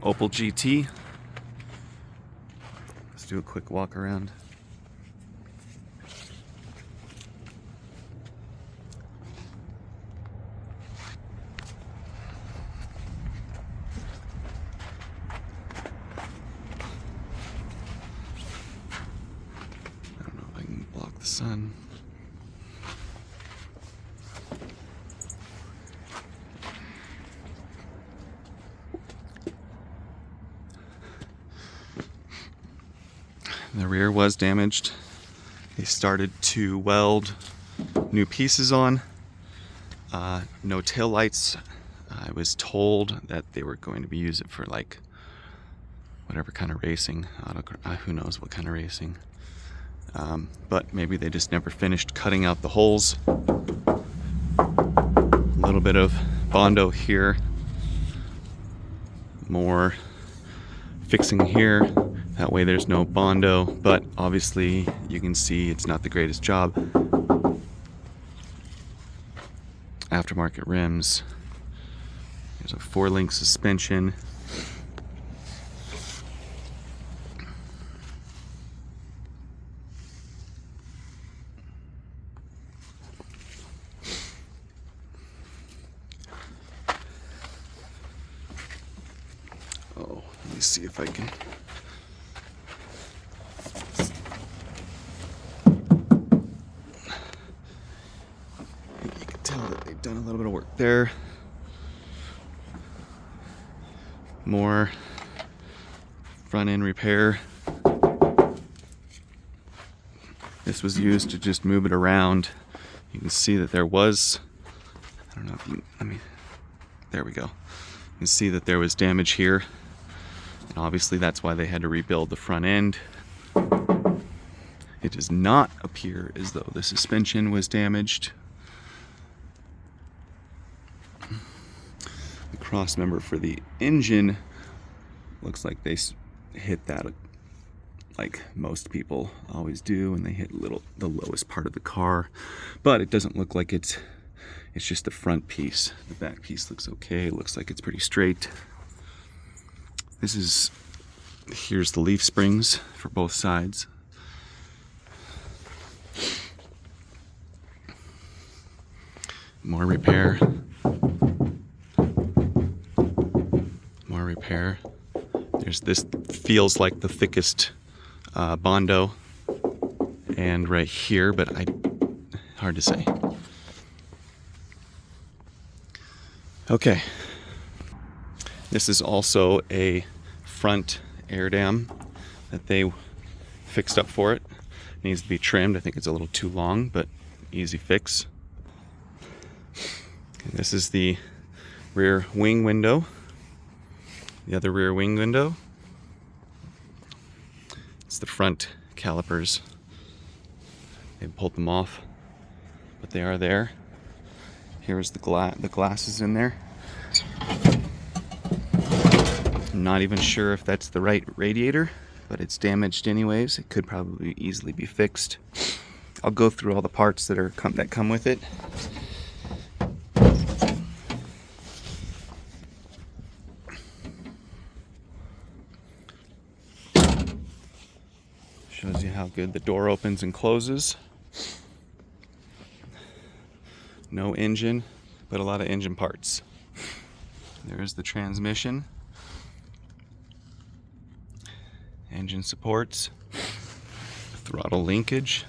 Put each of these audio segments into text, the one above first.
Opel GT. Let's do a quick walk around. I don't know if I can block the sun. The rear was damaged. They started to weld new pieces on. No tail lights. I was told that they were going to be used for like whatever kind of racing. Who knows what kind of racing. But maybe they just never finished cutting out the holes. A little bit of Bondo here. More fixing here. That way there's no Bondo, but obviously you can see it's not the greatest job. Aftermarket rims. There's a 4-link suspension. Oh, let me see if I can. Done a little bit of work there. More front end repair. This was used to just move it around. You can see that there was, I don't know if you, there we go. You can see that there was damage here. And obviously that's why they had to rebuild the front end. It does not appear as though the suspension was damaged. Cross member for the engine looks like they hit that like most people always do, and they hit the lowest part of the car, but it doesn't look like it's just the front piece. The back piece looks okay. It looks like it's pretty straight. Here's the leaf springs for both sides. More repair. This feels like the thickest Bondo, and right here, but hard to say. Okay, this is also a front air dam that they fixed up for it. It needs to be trimmed. I think it's a little too long, but easy fix. Okay, this is the rear wing window. The other rear wing window. It's the front calipers. They pulled them off, but they are there. Here's the glass is in there. I'm not even sure if that's the right radiator, but it's damaged anyways. It could probably easily be fixed. I'll go through all the parts that come with it. Shows you how good the door opens and closes. No engine, but a lot of engine parts. There's the transmission. Engine supports. Throttle linkage.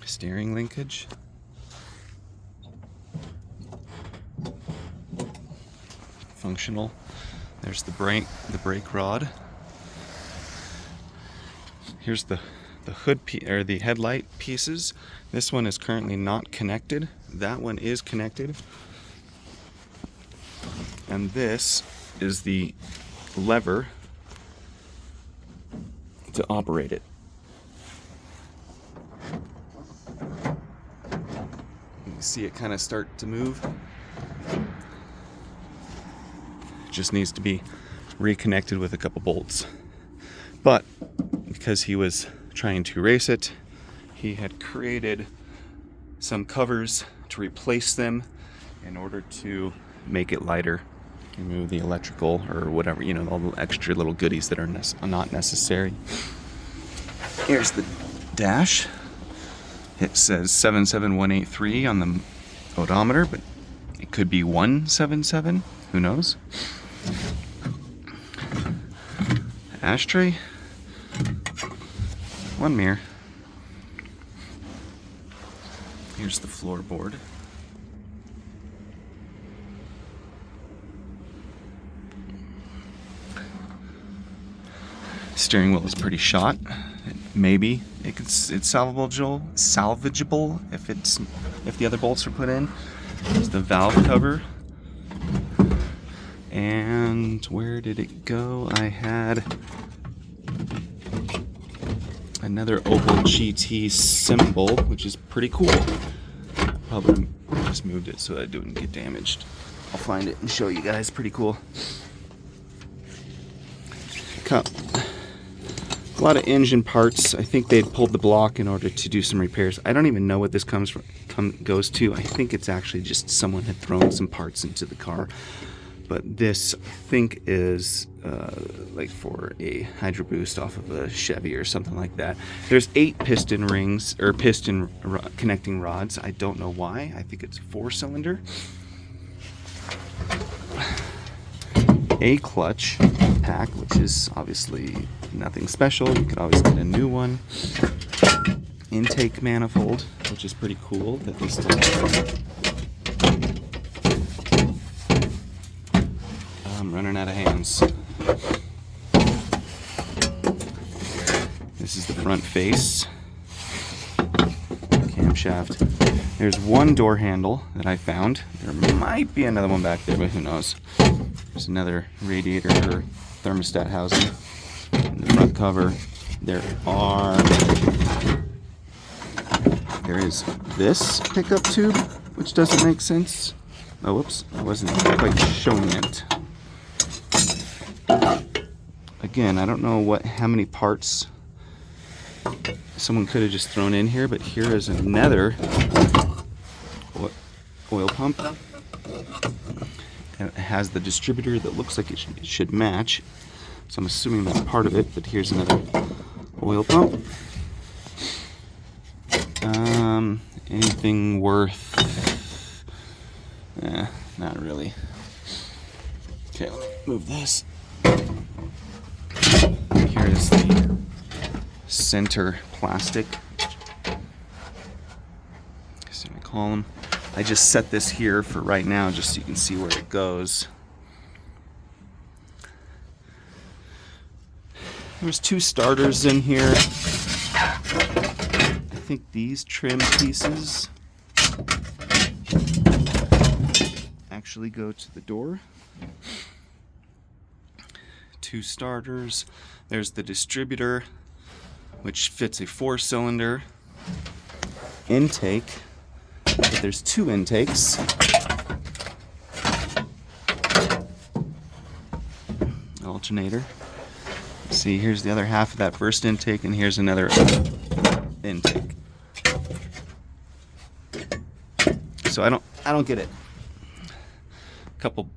Steering linkage. Functional. There's the brake rod. Here's the hood or the headlight pieces. This one is currently not connected. That one is connected. And this is the lever to operate it. You see it kind of start to move. It just needs to be reconnected with a couple bolts. But because he was trying to race it, he had created some covers to replace them in order to make it lighter Remove the electrical or whatever, you know, all the extra little goodies that are not necessary. Here's the dash. It says 77183 on the odometer, but it could be 177. Who knows? Ashtray. One mirror. Here's the floorboard. Steering wheel is pretty shot. Maybe it's salvageable if the other bolts are put in. There's the valve cover. And where did it go? I had another Opel GT symbol, which is pretty cool. Probably just moved it so that it didn't get damaged. I'll find it and show you guys. Pretty cool. A lot of engine parts. I think they'd pulled the block in order to do some repairs. I don't even know what this goes to. I think it's actually just someone had thrown some parts into the car. But this, I think, is like for a hydro boost off of a Chevy or something like that. There's 8 piston rings, or piston connecting rods. I don't know why. I think it's a 4-cylinder. A clutch pack, which is obviously nothing special. You could always get a new one. Intake manifold, which is pretty cool that they still have. I'm running out of hands. This is the front face. Camshaft. There's one door handle that I found. There might be another one back there, but who knows. There's another radiator or thermostat housing. In the front cover, there is this pickup tube, which doesn't make sense. Oh, whoops, I wasn't quite showing it. Again, I don't know how many parts someone could have just thrown in here, but here is another oil pump. And it has the distributor that looks like it should match. So I'm assuming that's part of it, but here's another oil pump. Anything worth... not really. Okay, let me move this. Here's the center plastic. That's what I call them. I just set this here for right now, just so you can see where it goes. There's 2 starters in here. I think these trim pieces actually go to the door. 2 starters. There's the distributor, which fits a 4-cylinder intake. But there's 2 intakes. Alternator. See, here's the other half of that first intake, and here's another intake. So I don't get it. A couple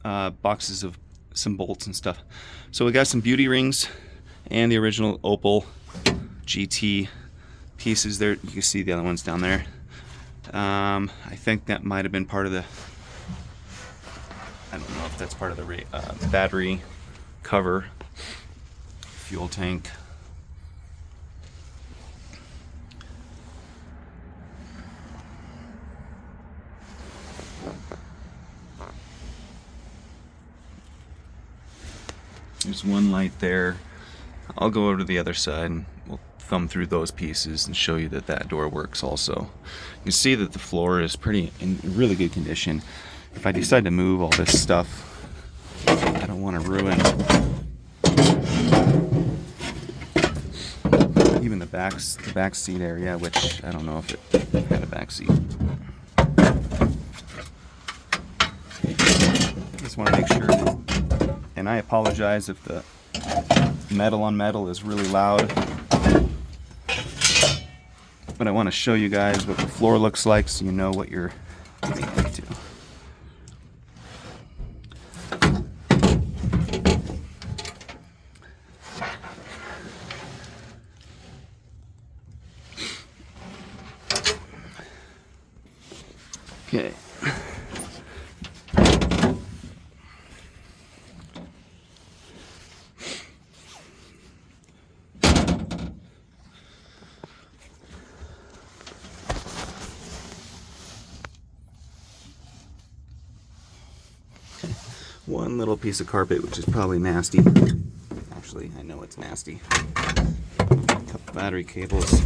boxes of some bolts and stuff. So we got some beauty rings and the original Opel GT pieces there. You can see the other ones down there. I think that might have been part of the, I don't know if that's part of the battery cover, fuel tank. There's one light there. I'll go over to the other side and we'll thumb through those pieces and show you that that door works also. You can see that the floor is in really good condition. If I decide to move all this stuff, I don't want to ruin even the back seat area, which I don't know if it had a back seat. Just want to make sure, and I apologize if the metal on metal is really loud, but I want to show you guys what the floor looks like so you know what you're getting into. Okay. One little piece of carpet, which is probably nasty. Actually, I know it's nasty. A couple battery cables.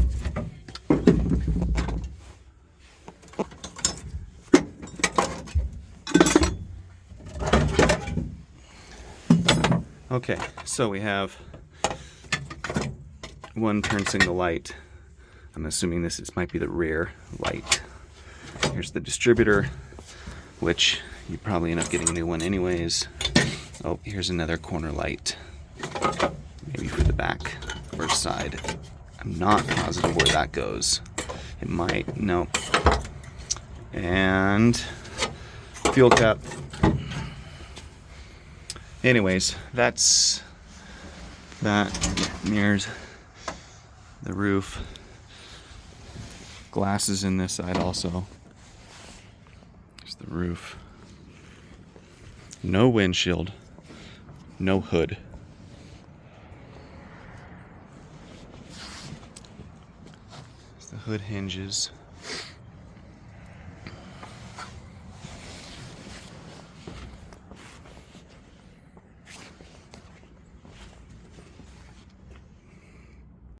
Okay, so we have one turn signal light. I'm assuming this might be the rear light. Here's the distributor, which you probably end up getting a new one anyways. Oh, here's another corner light. Maybe for the back or side. I'm not positive where that goes. It might, no. And fuel cap. Anyways, that's that. Mirrors, the roof. Glasses in this side also. There's the roof. No windshield. No hood. There's the hood hinges.